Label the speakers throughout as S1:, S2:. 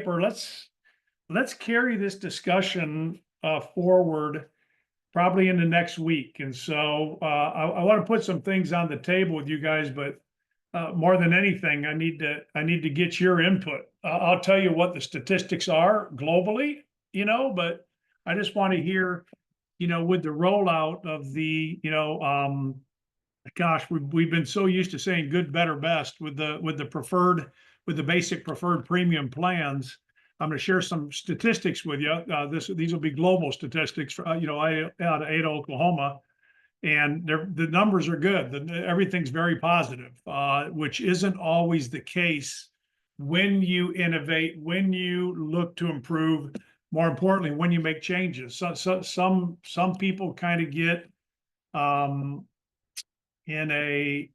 S1: Skipper, let's carry this discussion forward probably in the next week. And so I want to put some things on the table with you guys, but more than anything, I need to get your input. I'll tell you what the statistics are globally, but I just want to hear, with the rollout of the, gosh, we've been so used to saying good, better, best with the basic preferred premium plans. I'm going to share some statistics with you. These will be global statistics for, out of Ada, Oklahoma, and the numbers are good. Everything's very positive, which isn't always the case when you innovate, when you look to improve. More importantly, when you make changes. So some people kind of get in a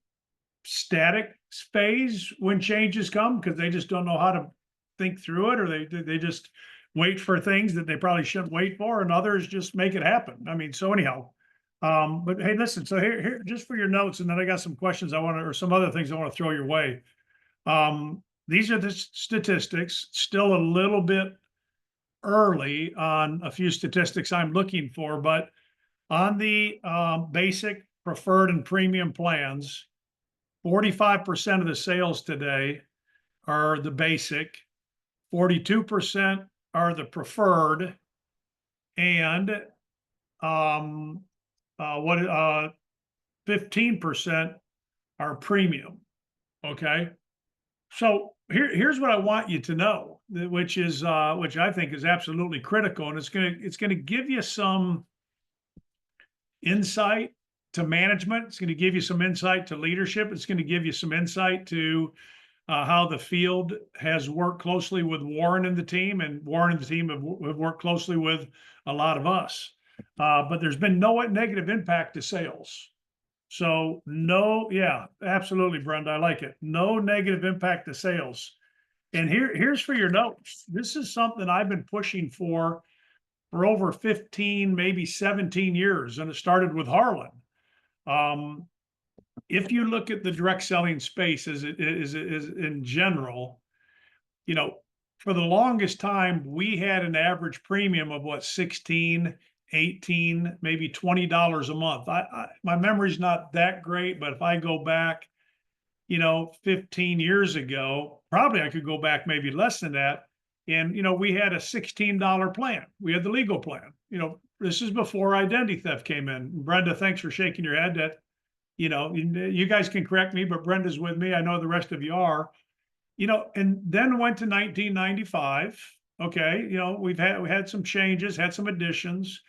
S1: static phase when changes come because they just don't know how to think through it, or they just wait for things that they probably shouldn't wait for, and others just make it happen. I mean, so anyhow, but hey, listen, so here, just for your notes, and then I got some questions or some other things I want to throw your way. These are the statistics, still a little bit early on a few statistics I'm looking for, but on the basic, preferred, and premium plans, 45% of the sales today are the basic, 42% are the preferred, and 15% are premium. Okay, so here's what I want you to know, which I think is absolutely critical, and it's gonna give you some insight to management. It's going to give you some insight to leadership. It's going to give you some insight to how the field has worked closely with Warren and the team, and Warren and the team have worked closely with a lot of us. But there's been no negative impact to sales. So no, yeah, absolutely, Brenda, I like it. No negative impact to sales. And here's for your notes. This is something I've been pushing for over 15, maybe 17 years, and it started with Harlan. If you look at the direct selling space as it is in general, for the longest time, we had an average premium of what, 16, 18, maybe $20 a month. My memory's not that great, but if I go back, 15 years ago, probably I could go back maybe less than that. And, we had a $16 plan. We had the legal plan. This is before identity theft came in. Brenda, thanks for shaking your head. That, you guys can correct me, but Brenda's with me. I know the rest of you are, and then went to 1995. Okay. We had some changes, had some additions.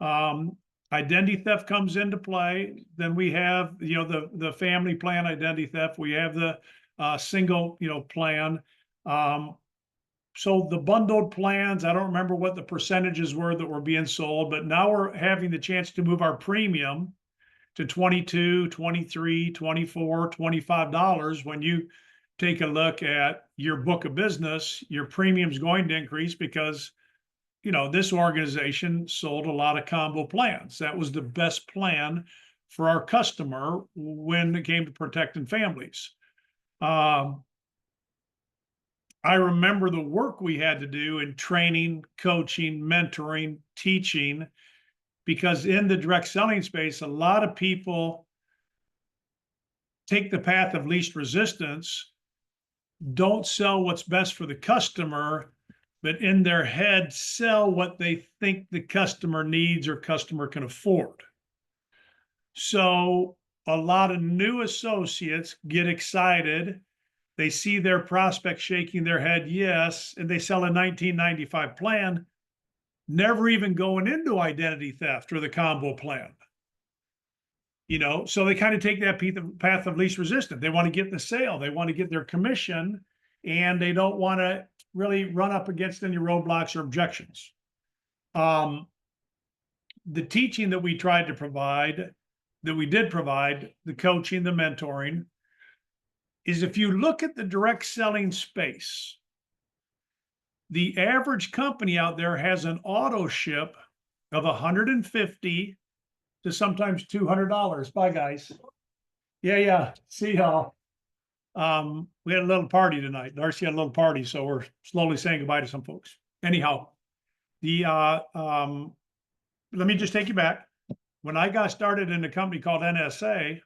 S1: Identity theft comes into play. Then we have, the family plan identity theft. We have the single, plan. So the bundled plans, I don't remember what the percentages were that were being sold, but now we're having the chance to move our premium to $22, $23, $24, $25. When you take a look at your book of business, your premium's going to increase because, this organization sold a lot of combo plans. That was the best plan for our customer when it came to protecting families. I remember the work we had to do in training, coaching, mentoring, teaching, because in the direct selling space, a lot of people take the path of least resistance, don't sell what's best for the customer, but in their head sell what they think the customer needs or customer can afford. So a lot of new associates get excited. They see their prospect shaking their head, yes, and they sell a 1995 plan, never even going into identity theft or the combo plan. So they kind of take that path of least resistance. They want to get the sale, they want to get their commission, and they don't want to really run up against any roadblocks or objections. The teaching that we tried to provide, that we did provide, the coaching, the mentoring, is if you look at the direct selling space, the average company out there has an auto ship of $150 to sometimes $200. Bye, guys. Yeah. See y'all. We had a little party tonight. Darcy had a little party, so we're slowly saying goodbye to some folks. Anyhow, let me just take you back. When I got started in a company called NSA,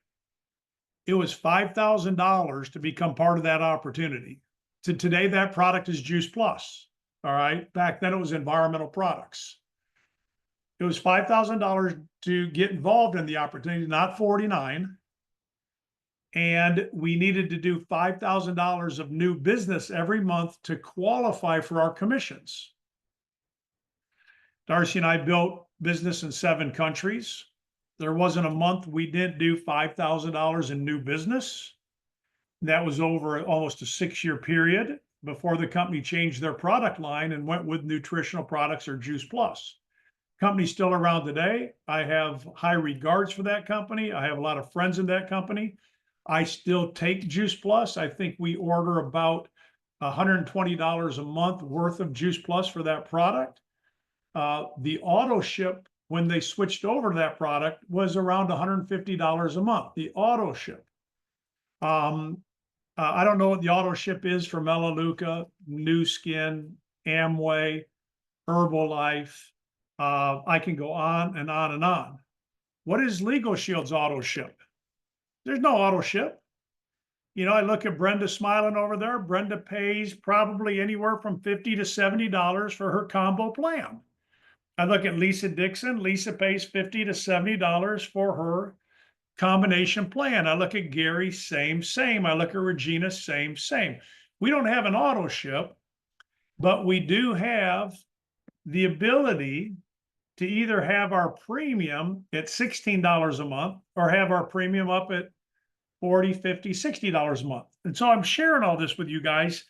S1: it was $5,000 to become part of that opportunity. Today, that product is Juice Plus. All right. Back then, it was environmental products. It was $5,000 to get involved in the opportunity, not 49. And we needed to do $5,000 of new business every month to qualify for our commissions. Darcy and I built business in 7 countries. There wasn't a month we didn't do $5,000 in new business. That was over almost a 6-year period before the company changed their product line and went with nutritional products or Juice Plus. Company's still around today. I have high regards for that company. I have a lot of friends in that company. I still take Juice Plus. I think we order about $120 a month worth of Juice Plus for that product. The auto ship, when they switched over to that product, was around $150 a month, the auto ship. I don't know what the auto ship is for Melaleuca, New Skin, Amway, Herbalife. I can go on and on and on. What is LegalShield's auto ship? There's no auto ship. You know, I look at Brenda smiling over there. Brenda pays probably anywhere from $50 to $70 for her combo plan. I look at Lisa Dixon. Lisa pays $50 to $70 for her combination plan. I look at Gary, same. I look at Regina, same. We don't have an auto ship, but we do have the ability to either have our premium at $16 a month or have our premium up at $40, $50, $60 a month. And so I'm sharing all this with you guys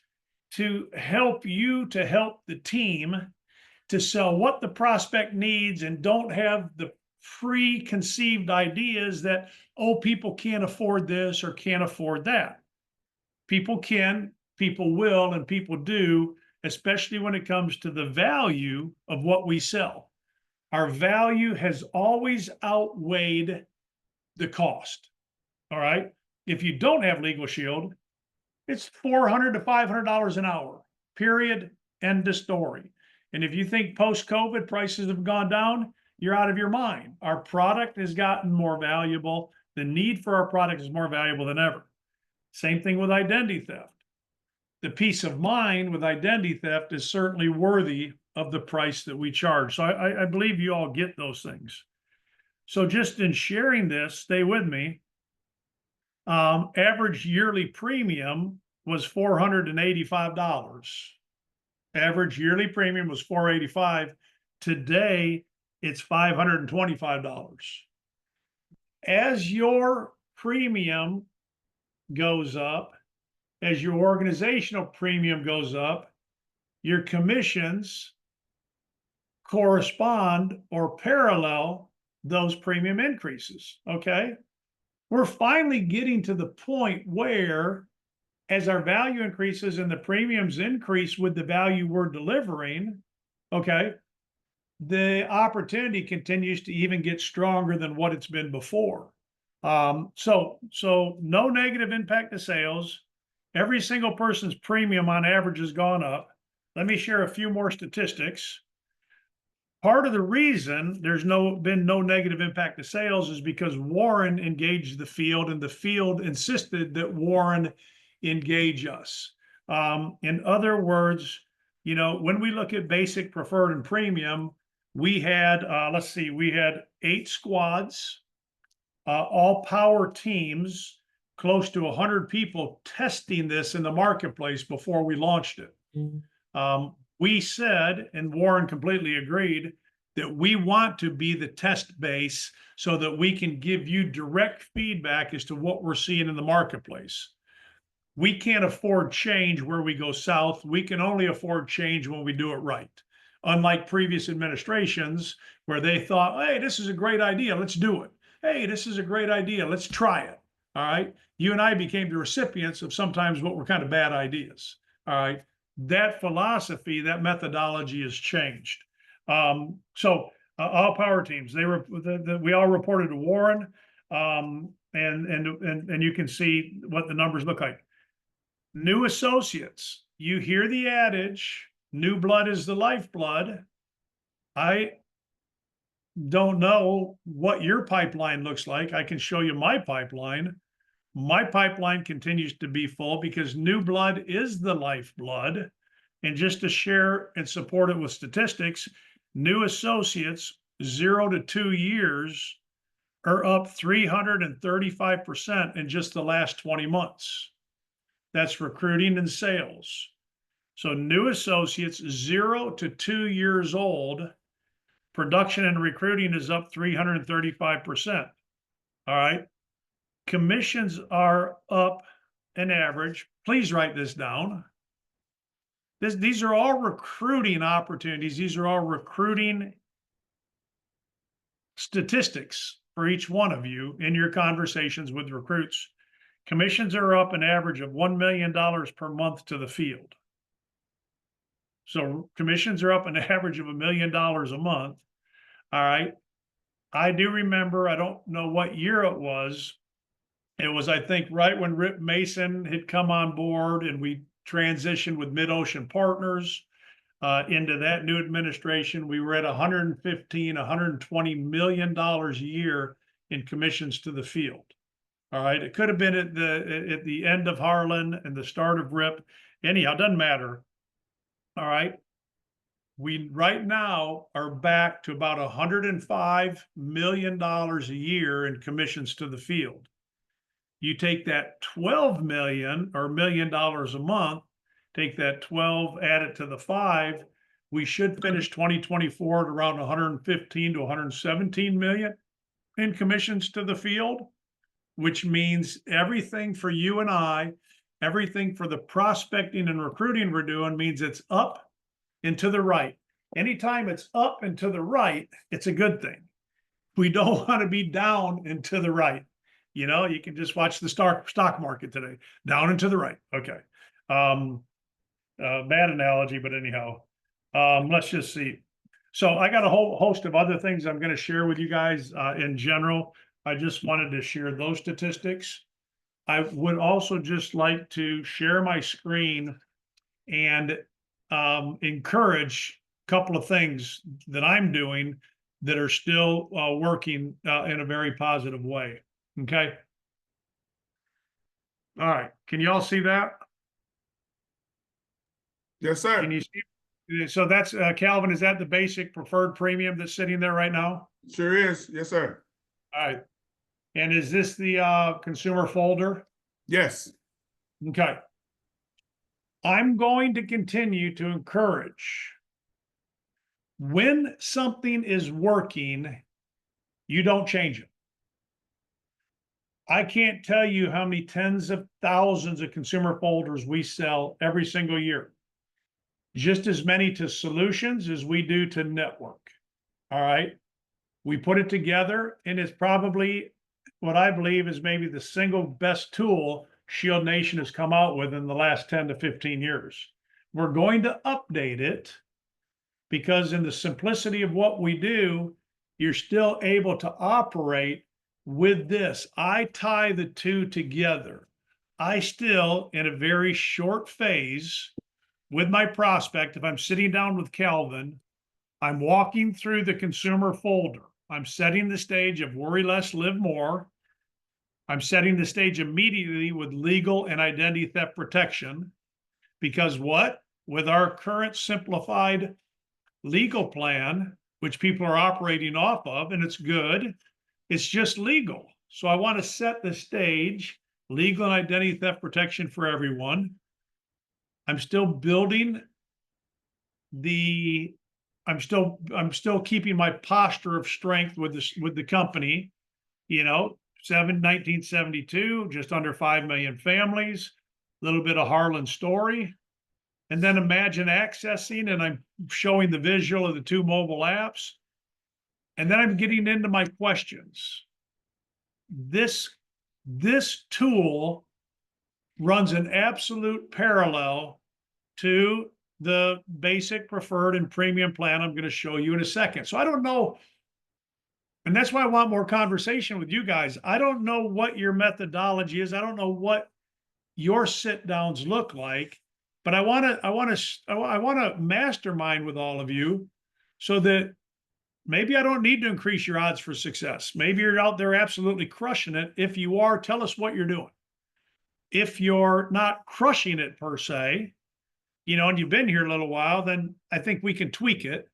S1: to help you, to help the team to sell what the prospect needs, and don't have the preconceived ideas that, oh, people can't afford this or can't afford that. People can, people will, and people do, especially when it comes to the value of what we sell. Our value has always outweighed the cost. All right. If you don't have LegalShield, it's $400 to $500 an hour, period. End of story. And if you think post-COVID prices have gone down, you're out of your mind. Our product has gotten more valuable. The need for our product is more valuable than ever. Same thing with identity theft. The peace of mind with identity theft is certainly worthy of the price that we charge. So I believe you all get those things. So just in sharing this, stay with me. Average yearly premium was $485. Average yearly premium was $485. Today, it's $525. As your premium goes up, as your organizational premium goes up, your commissions correspond or parallel those premium increases. Okay. We're finally getting to the point where, as our value increases and the premiums increase with the value we're delivering, okay, the opportunity continues to even get stronger than what it's been before. So no negative impact to sales. Every single person's premium on average has gone up. Let me share a few more statistics. Part of the reason there's been no negative impact to sales is because Warren engaged the field, and the field insisted that Warren engage us. In other words, you know, when we look at basic, preferred, and premium, we had, we had 8 squads, all power teams, close to 100 people testing this in the marketplace before we launched it. We said, and Warren completely agreed, that we want to be the test base so that we can give you direct feedback as to what we're seeing in the marketplace. We can't afford change where we go south. We can only afford change when we do it right. Unlike previous administrations where they thought, hey, this is a great idea, let's do it. Hey, this is a great idea, let's try it. All right. You and I became the recipients of sometimes what were kind of bad ideas. All right. That philosophy, that methodology has changed. So all power teams, we all reported to Warren, and you can see what the numbers look like. New associates, you hear the adage, new blood is the lifeblood. I don't know what your pipeline looks like. I can show you my pipeline. My pipeline continues to be full because new blood is the lifeblood. And just to share and support it with statistics, new associates 0 to 2 years are up 335% in just the last 20 months. That's recruiting and sales. So new associates 0 to 2 years old, production and recruiting is up 335%. All right. Commissions are up an average. Please write this down. These are all recruiting opportunities. These are all recruiting statistics for each one of you in your conversations with recruits. Commissions are up an average of $1 million per month to the field. So commissions are up an average of $1 million a month. All right. I do remember, I don't know what year it was. It was, I think, right when Rip Mason had come on board and we transitioned with Mid-Ocean Partners into that new administration. We were at $115, $120 million a year in commissions to the field. All right. It could have been at the end of Harlan and the start of Rip. Anyhow, it doesn't matter. All right. We right now are back to about $105 million a year in commissions to the field. You take that 12 million or $1 million a month, take that 12, add it to the 5, we should finish 2024 at around 115 to 117 million in commissions to the field, which means everything for you and I, everything for the prospecting and recruiting we're doing means it's up and to the right. Anytime it's up and to the right, it's a good thing. We don't want to be down and to the right. You know, you can just watch the stock market today, down and to the right. Okay. Bad analogy, but anyhow, let's just see. So I got a whole host of other things I'm going to share with you guys in general. I just wanted to share those statistics. I would also just like to share my screen and encourage a couple of things that I'm doing that are still working in a very positive way. Okay. All right. Can you all see that?
S2: Yes, sir.
S1: Can you see? So that's Calvin, is that the basic preferred premium that's sitting there right now?
S2: Sure is. Yes, sir.
S1: All right. And is this the consumer folder?
S2: Yes.
S1: Okay. I'm going to continue to encourage when something is working, you don't change it. I can't tell you how many tens of thousands of consumer folders we sell every single year. Just as many to solutions as we do to network. All right. We put it together, and it's probably what I believe is maybe the single best tool Shield Nation has come out with in the last 10 to 15 years. We're going to update it because in the simplicity of what we do, you're still able to operate with this. I tie the two together. I still, in a very short phase with my prospect, if I'm sitting down with Calvin, I'm walking through the consumer folder. I'm setting the stage of worry less, live more. I'm setting the stage immediately with legal and identity theft protection. Because what? With our current simplified legal plan, which people are operating off of, and it's good, it's just legal. So I want to set the stage, legal and identity theft protection for everyone. I'm still building I'm still keeping my posture of strength with the company, you know, 1972, just under 5 million families, a little bit of Harlan story. And then imagine accessing, and I'm showing the visual of the 2 mobile apps. And then I'm getting into my questions. This tool runs an absolute parallel to the basic, preferred, and premium plan I'm going to show you in a second. So I don't know, and that's why I want more conversation with you guys. I don't know what your methodology is. I don't know what your sit downs look like. But I want to mastermind with all of you so that maybe I don't need to increase your odds for success. Maybe you're out there absolutely crushing it. If you are, tell us what you're doing. If you're not crushing it per se, and you've been here a little while, then I think we can tweak it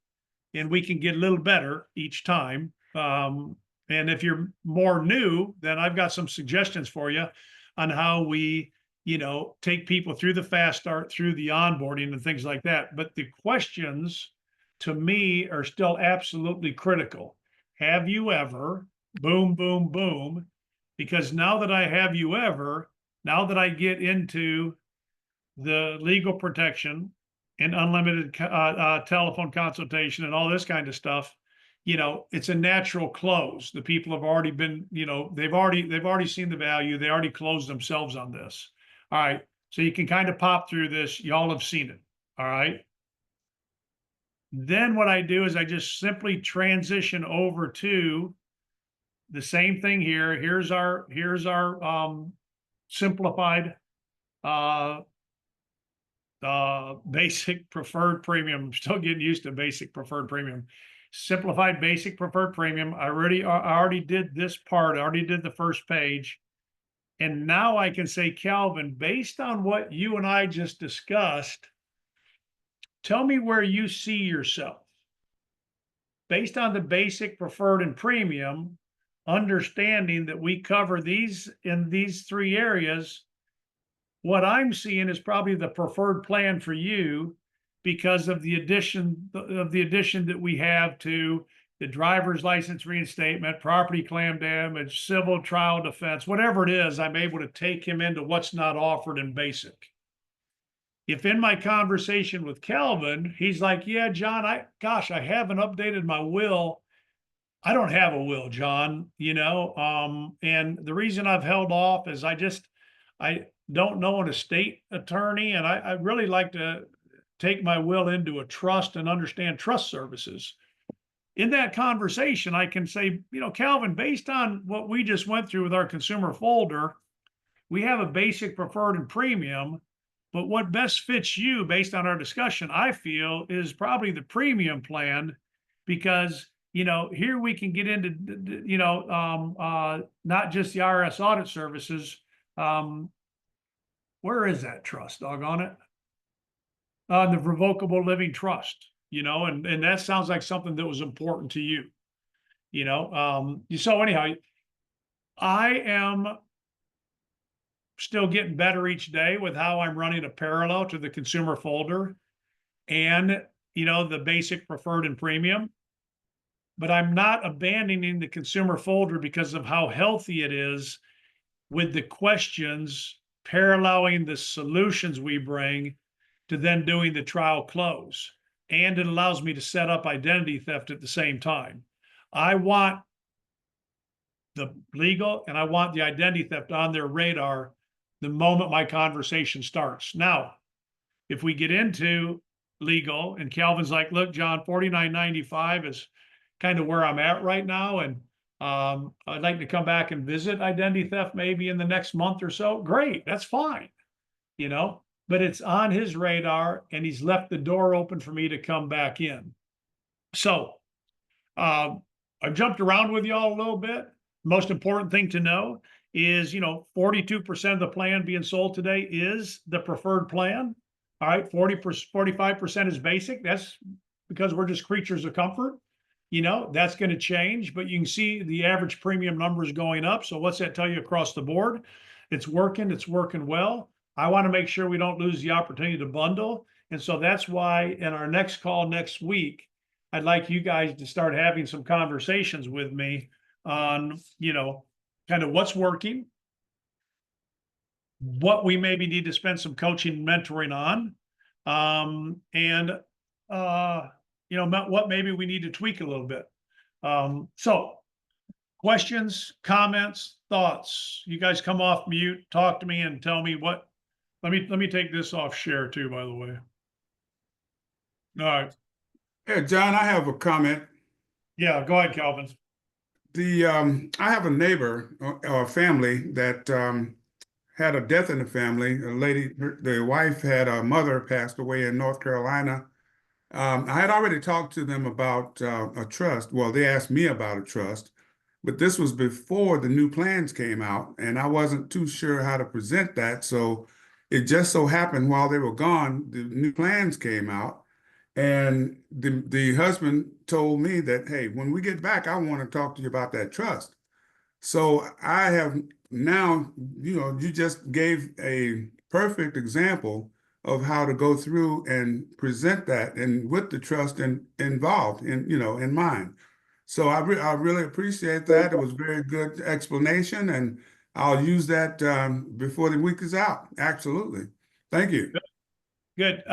S1: and we can get a little better each time. And if you're more new, then I've got some suggestions for you on how we, take people through the fast start, through the onboarding and things like that. But the questions to me are still absolutely critical. Have you ever, boom, boom, boom, because now that I have you ever, now that I get into the legal protection and unlimited telephone consultation and all this kind of stuff, it's a natural close. The people have already been, they've already seen the value. They already closed themselves on this. All right. So you can kind of pop through this. Y'all have seen it. All right. Then what I do is I just simply transition over to the same thing here. Here's our simplified basic preferred premium. I'm still getting used to basic preferred premium. Simplified basic preferred premium. I already did this part. I already did the first page. And now I can say, Calvin, based on what you and I just discussed, tell me where you see yourself. Based on the basic, preferred, and premium, understanding that we cover these in these three areas, what I'm seeing is probably the preferred plan for you because of the addition that we have to the driver's license reinstatement, property claim damage, civil trial defense, whatever it is. I'm able to take him into what's not offered in basic. If in my conversation with Calvin, he's like, yeah, John, I haven't updated my will. I don't have a will, John, and the reason I've held off is I don't know an estate attorney, and I really like to take my will into a trust and understand trust services. In that conversation, I can say, Calvin, based on what we just went through with our consumer folder, we have a basic, preferred, and premium. But what best fits you based on our discussion, I feel, is probably the premium plan because, here we can get into, not just the IRS audit services. Where is that trust? Doggone it. The revocable living trust, and that sounds like something that was important to you, so anyhow, I am still getting better each day with how I'm running a parallel to the consumer folder and, the basic, preferred, and premium, but I'm not abandoning the consumer folder because of how healthy it is with the questions paralleling the solutions we bring to then doing the trial close. And it allows me to set up identity theft at the same time. I want the legal and I want the identity theft on their radar the moment my conversation starts. Now, if we get into legal and Calvin's like, look, John, $49.95 is kind of where I'm at right now. And I'd like to come back and visit identity theft maybe in the next month or so. Great, that's fine, but it's on his radar and he's left the door open for me to come back in. So I've jumped around with y'all a little bit. Most important thing to know is, 42% of the plan being sold today is the preferred plan. All right, 45% is basic. That's because we're just creatures of comfort. That's going to change, but you can see the average premium numbers going up. So what's that tell you across the board? It's working well. I want to make sure we don't lose the opportunity to bundle. And so that's why in our next call next week, I'd like you guys to start having some conversations with me on, kind of what's working, what we maybe need to spend some coaching and mentoring on, and what maybe we need to tweak a little bit. So questions, comments, thoughts. You guys come off mute, talk to me and tell me what. Let me take this off share too, by the way. All right.
S2: Yeah, John, I have a comment.
S1: Yeah, go ahead, Calvin.
S2: I have a neighbor or family that had a death in the family. A lady, the wife had a mother passed away in North Carolina. I had already talked to them about a trust. Well, they asked me about a trust, but this was before the new plans came out, and I wasn't too sure how to present that. So it just so happened while they were gone, the new plans came out, and the husband told me that, hey, when we get back, I want to talk to you about that trust. So I have now, you just gave a perfect example of how to go through and present that and with the trust involved in mind. So I really appreciate that. It was very good explanation, and I'll use that before the week is out. Absolutely. Thank you.
S1: Good.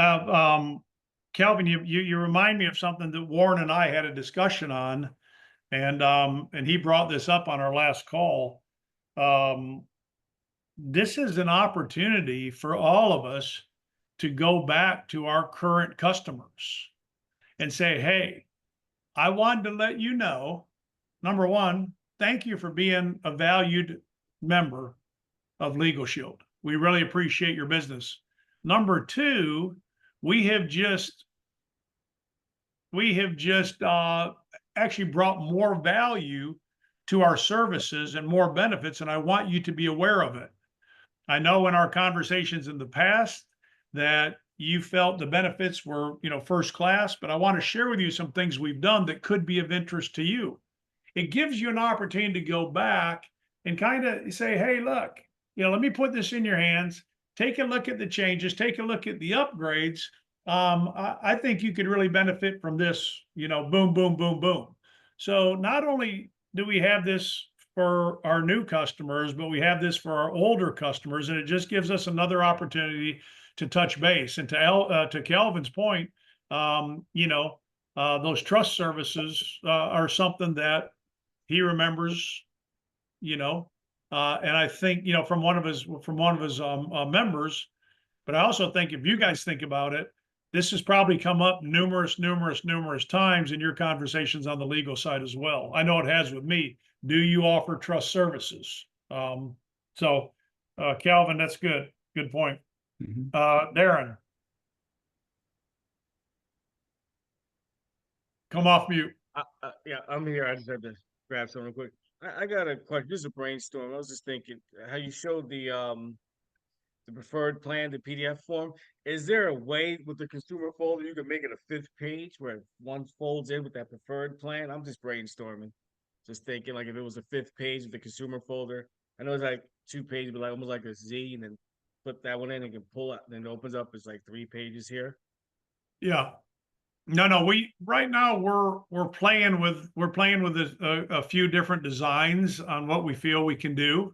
S1: Calvin, you remind me of something that Warren and I had a discussion on, and he brought this up on our last call. This is an opportunity for all of us to go back to our current customers and say, hey, I wanted to let you know, number one, thank you for being a valued member of LegalShield. We really appreciate your business. Number two, we have just actually brought more value to our services and more benefits, and I want you to be aware of it. I know in our conversations in the past that you felt the benefits were, first class, but I want to share with you some things we've done that could be of interest to you. It gives you an opportunity to go back and kind of say, hey, look, let me put this in your hands. Take a look at the changes, take a look at the upgrades. I think you could really benefit from this, boom, boom, boom, boom. So not only do we have this for our new customers, but we have this for our older customers, and it just gives us another opportunity to touch base. And to Calvin's point, those trust services are something that he remembers, and I think from one of his members. But I also think if you guys think about it, this has probably come up numerous times in your conversations on the legal side as well. I know it has with me. Do you offer trust services? So Calvin, that's good. Good point.
S2: Mhm.
S1: Darren, come off mute.
S3: Yeah, I'm here. I just had to grab something real quick. I got a question. This is a brainstorm. I was just thinking how you showed the preferred plan, the PDF form. Is there a way with the consumer folder you can make it a fifth page where one folds in with that preferred plan? I'm just brainstorming. Just thinking like if it was a fifth page of the consumer folder. I know it's like 2 pages, but like almost like a Z, and then put that one in and can pull it, and then it opens up. It's like 3 pages here.
S1: Yeah. No. We right now we're playing with a few different designs on what we feel we can do,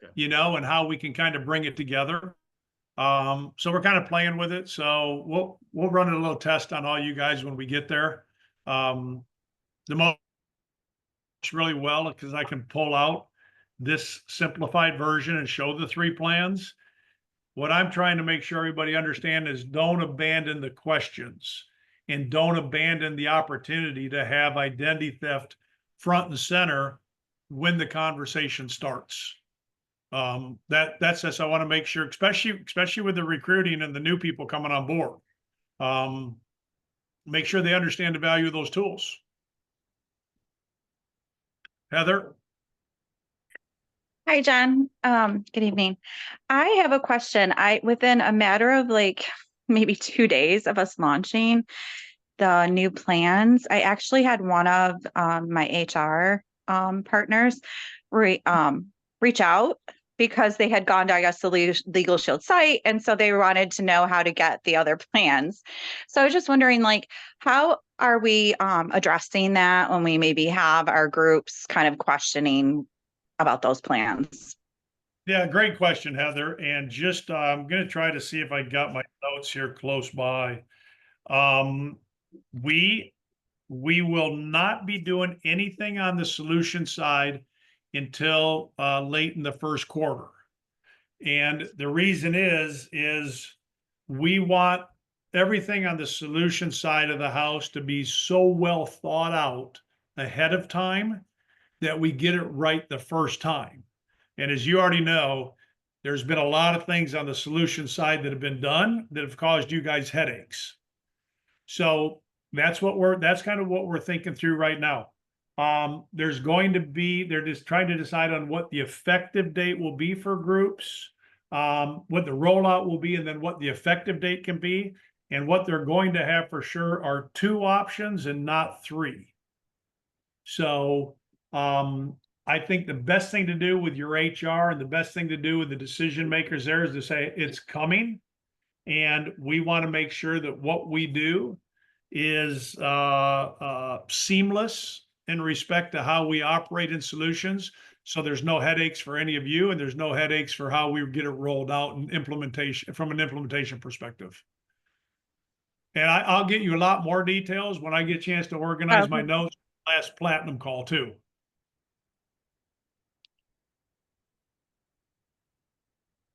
S3: Okay.
S1: and how we can kind of bring it together. So we're kind of playing with it. So we'll run a little test on all you guys when we get there. The most really well because I can pull out this simplified version and show the three plans. What I'm trying to make sure everybody understand is don't abandon the questions and don't abandon the opportunity to have identity theft front and center when the conversation starts. That's just, I want to make sure, especially with the recruiting and the new people coming on board. Make sure they understand the value of those tools. Heather?
S4: Hi, John. Good evening. I have a question. Within a matter of maybe 2 days of us launching the new plans, I actually had one of my HR partners reach out because they had gone to, I guess, the LegalShield site, and so they wanted to know how to get the other plans. So I was just wondering, how are we addressing that when we maybe have our groups kind of questioning about those plans?
S1: Yeah, great question, Heather. And just I'm going to try to see if I got my notes here close by. We will not be doing anything on the solution side until late in the first quarter. And the reason is we want everything on the solution side of the house to be so well thought out ahead of time that we get it right the first time. And as you already know, There's been a lot of things on the solution side that have been done that have caused you guys headaches. So that's kind of what we're thinking through right now. They're just trying to decide on what the effective date will be for groups, what the rollout will be, and then what the effective date can be. And what they're going to have for sure are 2 options and not 3. So, I think the best thing to do with your HR and the best thing to do with the decision makers there is to say it's coming. And we want to make sure that what we do is seamless in respect to how we operate in solutions. So there's no headaches for any of you, and there's no headaches for how we get it rolled out and implementation from an implementation perspective. And I'll get you a lot more details when I get a chance to organize my
S4: Okay.
S1: notes. Last platinum call too.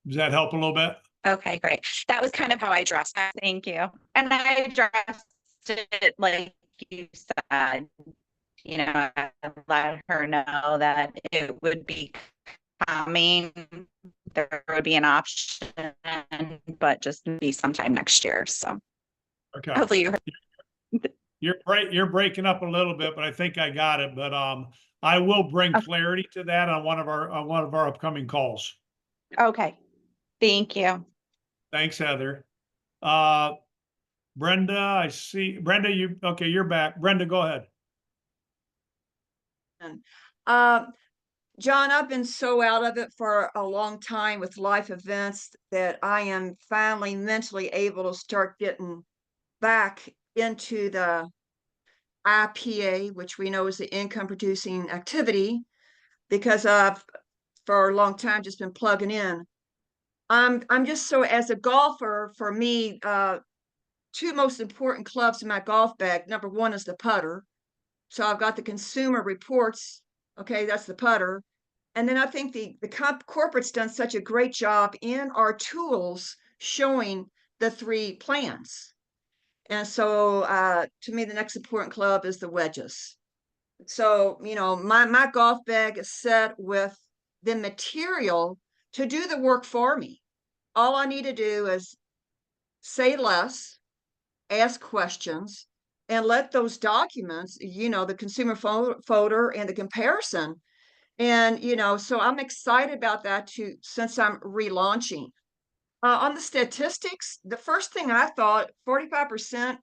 S1: Does that help a little bit?
S4: Okay, great. That was kind of how I dressed it. Thank you. And I dressed it like you said, I let her know that it would be coming. There would be an option, but just be sometime next year. So
S1: Okay.
S4: hopefully
S1: You're breaking up a little bit, but I think I got it. But I will bring clarity to that on one of our upcoming calls.
S4: okay. Thank you.
S1: Thanks, Heather. Brenda, I see. Brenda, you're back. Brenda, go ahead.
S5: John, I've been so out of it for a long time with life events that I am finally mentally able to start getting back into the IPA, which we know is the income producing activity, because I've for a long time just been plugging in. I'm just so, as a golfer, for me, 2 most important clubs in my golf bag. Number 1 is the putter. So I've got the Consumer Reports. Okay, that's the putter. And then I think the corporate's done such a great job in our tools showing the 3 plans. And so to me, the next important club is the wedges. So, my golf bag is set with the material to do the work for me. All I need to do is say less, ask questions, and let those documents, the consumer folder and the comparison. And, so I'm excited about that too, since I'm relaunching. On the statistics, the first thing I thought 45%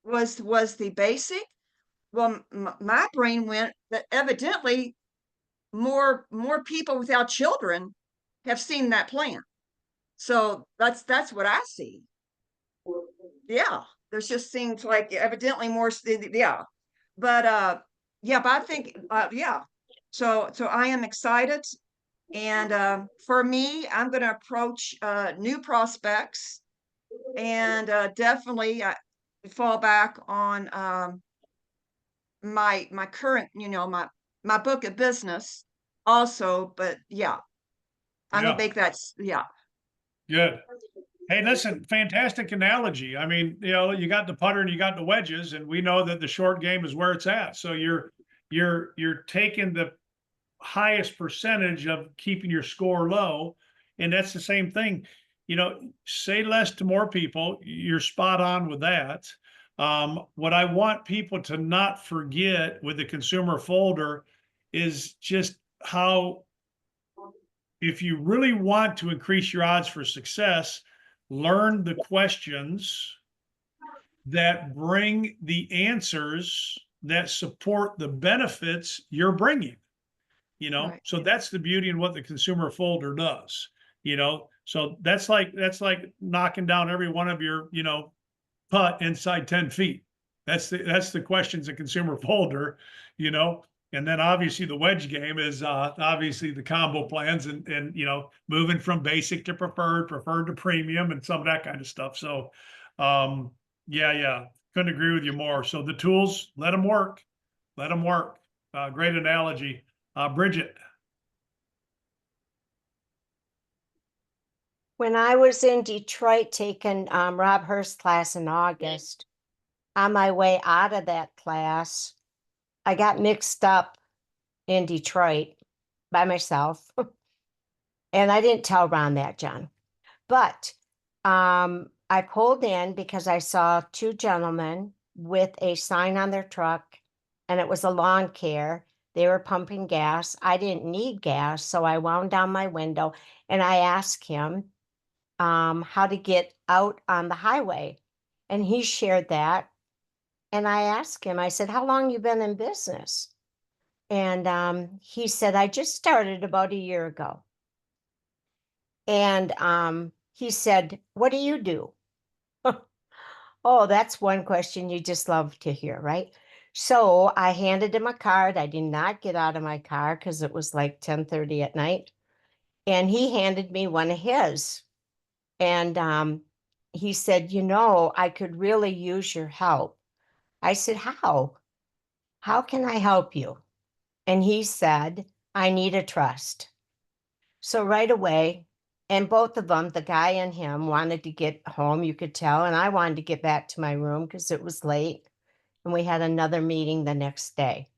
S5: was the basic. Well, my brain went that evidently more people without children have seen that plan. So that's what I see. Yeah, there's just seems like evidently more, yeah. But but I think yeah. So I am excited. And for me, I'm going to approach new prospects and definitely fall back on my current, my book of business also. But yeah, I'm gonna make that. Yeah.
S1: Good. Hey, listen, fantastic analogy. I mean, you got the putter and you got the wedges, and we know that the short game is where it's at. So you're taking the highest percentage of keeping your score low, and that's the same thing. Say less to more people. You're spot on with that. What I want people to not forget with the consumer folder is just how, if you really want to increase your odds for success, learn the questions that bring the answers that support the benefits you're bringing.
S5: Right.
S1: So that's the beauty in what the consumer folder does. So that's like knocking down every one of your putt inside 10 feet. That's the questions in consumer folder. And then obviously the wedge game is obviously the combo plans and moving from basic to preferred to premium, and some of that kind of stuff. So yeah, couldn't agree with you more. So the tools, let them work. Great analogy. Bridget.
S6: When I was in Detroit taking Rob Hurst's class in August, on my way out of that class, I got mixed up in Detroit by myself. And I didn't tell Ron that, John. But I pulled in because I saw two gentlemen with a sign on their truck, and it was a lawn care. They were pumping gas. I didn't need gas, so I wound down my window and I asked him how to get out on the highway. And he shared that. And I asked him, I said, how long you been in business? And he said, I just started about a year ago. And he said, what do you do? Oh, that's one question you just love to hear, right? So I handed him a card. I did not get out of my car because it was like 10:30 at night. And he handed me one of his. And he said, I could really use your help. I said, how? How can I help you? And he said, I need a trust. So right away, and both of them, the guy and him, wanted to get home, you could tell. And I wanted to get back to my room because it was late. And we had another meeting the next day.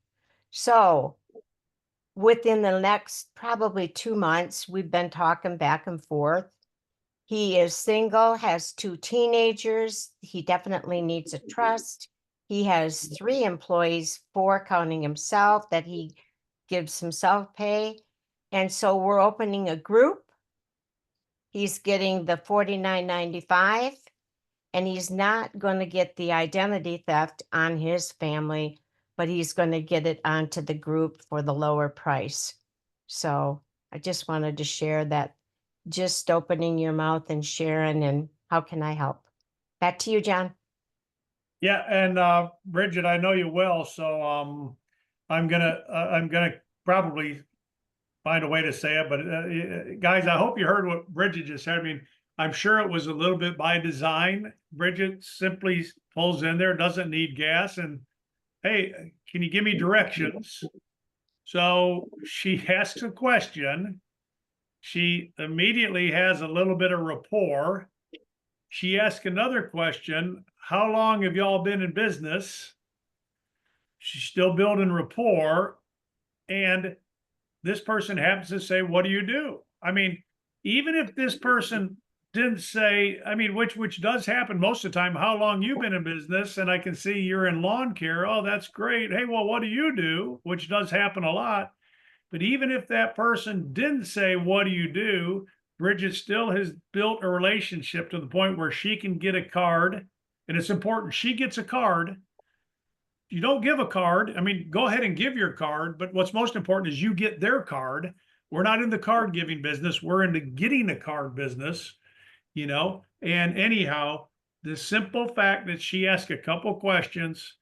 S6: So within the next probably 2 months, we've been talking back and forth. He is single, has 2 teenagers. He definitely needs a trust. He has 3 employees, 4 counting himself, that he gives himself pay. And so we're opening a group. He's getting the $49.95, and he's not going to get the identity theft on his family, but he's going to get it onto the group for the lower price. So I just wanted to share that, just opening your mouth and sharing, and how can I help? Back to you, John.
S1: Yeah, and Bridget, I know you well, so I'm gonna probably find a way to say it, but guys, I hope you heard what Bridget just said. I mean, I'm sure it was a little bit by design. Bridget simply pulls in there, doesn't need gas, and hey, can you give me directions? So she asks a question. She immediately has a little bit of rapport. She asks another question. How long have y'all been in business? She's still building rapport. And this person happens to say, what do you do? I mean, even if this person didn't say, I mean, which does happen most of the time, how long you've been in business, and I can see you're in lawn care. Oh, that's great. Hey, well, what do you do? Which does happen a lot. But even if that person didn't say, what do you do? Bridget still has built a relationship to the point where she can get a card. And it's important she gets a card. You don't give a card. I mean, go ahead and give your card. But what's most important is you get their card. We're not in the card giving business. We're in the getting a card business, And anyhow, the simple fact that she asked a couple questions,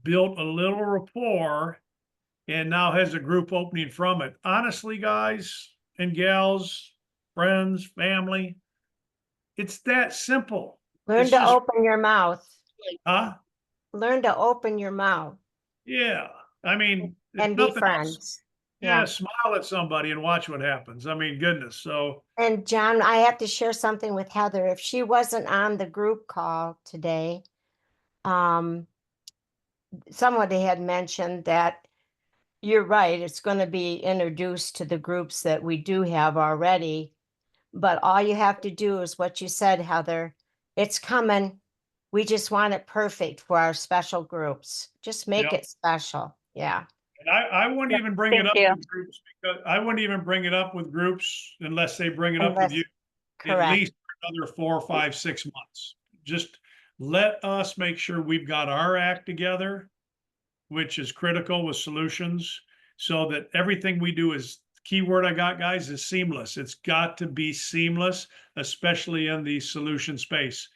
S1: built a little rapport, and now has a group opening from it. Honestly, guys and gals, friends, family, it's that simple.
S6: Learn
S1: It's
S6: to
S1: just,
S6: open your mouth.
S1: huh?
S6: Learn to open your mouth
S1: Yeah. I mean, if
S6: and be
S1: nothing else,
S6: friends.
S1: yeah, smile at somebody and watch what happens. I mean, goodness. So,
S6: And John, I have to share something with Heather. If she wasn't on the group call today, somebody had mentioned that you're right, it's going to be introduced to the groups that we do have already. But all you have to do is what you said, Heather. It's coming. We just want it perfect for our special groups. Just make
S1: yeah.
S6: it special. Yeah.
S1: And I wouldn't even bring it
S4: Thank
S1: up
S4: you.
S1: with groups, because I wouldn't even bring it up with groups unless they bring it up with
S6: Unless,
S1: you. At
S6: correct.
S1: least another 4, 5, 6 months. Just let us make sure we've got our act together, which is critical with solutions, so that everything we do is, keyword I got, guys, is seamless. It's got to be seamless, especially in the solution space.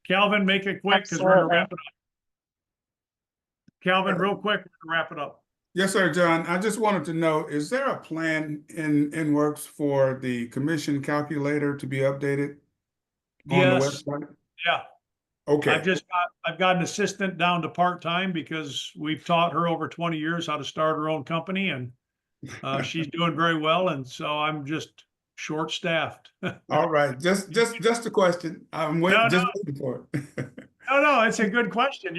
S1: Calvin, make it quick because we're going to
S4: Absolutely.
S1: wrap it up. Calvin, real quick, we're going to wrap it up.
S2: Yes, sir, John. I just wanted to know, is there a plan in works for the commission calculator to be updated on the
S1: Yes.
S2: website?
S1: Yeah.
S2: Okay.
S1: I've got an assistant down to part-time because we've taught her over 20 years how to start her own company, and she's doing very well. And so I'm just short-staffed.
S2: All right. Just a question. I'm
S1: No,
S2: just waiting for it.
S1: No, it's a good question.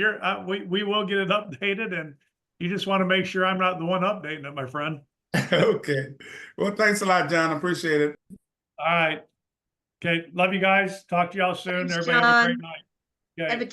S1: We will get it updated, and you just want to make sure I'm not the one updating it, my friend.
S2: Okay. Well, thanks a lot, John. I appreciate it.
S1: All right. Okay, love you guys. Talk to y'all soon.
S5: Thanks,
S1: Everybody have a great
S5: John.
S1: night. Okay.
S5: Have a